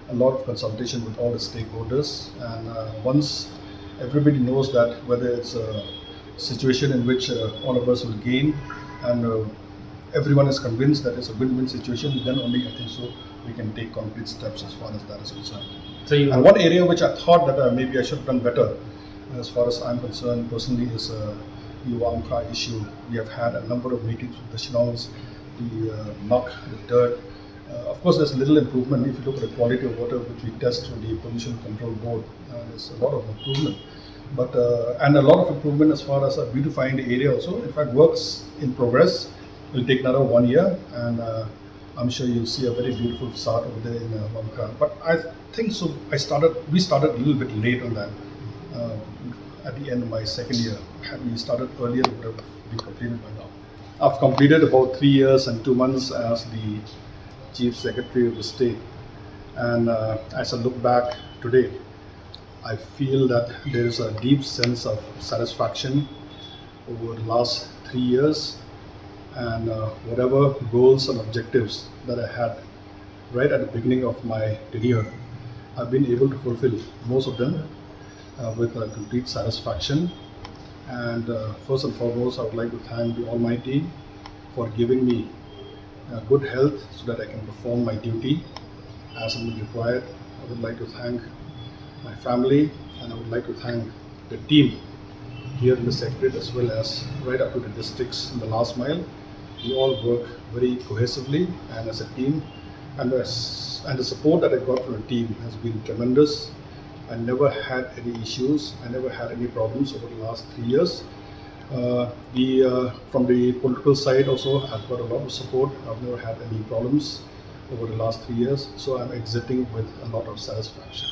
a lot of consultation with all the stakeholders, and once everybody knows that whether it's a situation in which all of us will gain, and everyone is convinced that it's a win-win situation, then only I think so we can take concrete steps as far as that is concerned. And one area which I thought that maybe I should have done better, as far as I'm concerned personally, is the Wahlang issue. We have had a number of meetings with the Shinongs, the muck, the dirt. Of course, there's a little improvement. If you look at the quality of water which we test through the Pollution Control Board, there's a lot of improvement. But and a lot of improvement as far as beautifying the area also. In fact, works in progress. It will take another 1 year, and I'm sure you'll see a very beautiful facade over there in Wahlang. But I think so. We started a little bit late on that. At the end of my second year, had we started earlier, it would have been completed by now. I've completed about 3 years and 2 months as the Chief Secretary of the state, and as I look back today, I feel that there is a deep sense of satisfaction over the last 3 years, and whatever goals and objectives that I had right at the beginning of my tenure, I've been able to fulfill most of them with complete satisfaction. And first and foremost, I would like to thank the Almighty for giving me good health so that I can perform my duty as I'm required. I would like to thank my family, and I would like to thank the team here in the Secretariat as well as right up to the districts in the last mile. We all work very cohesively and as a team, and the support that I got from the team has been tremendous. I never had any issues, I never had any problems over the last 3 years. From the political side also, I've got a lot of support. I've never had any problems over the last 3 years, so I'm exiting with a lot of satisfaction.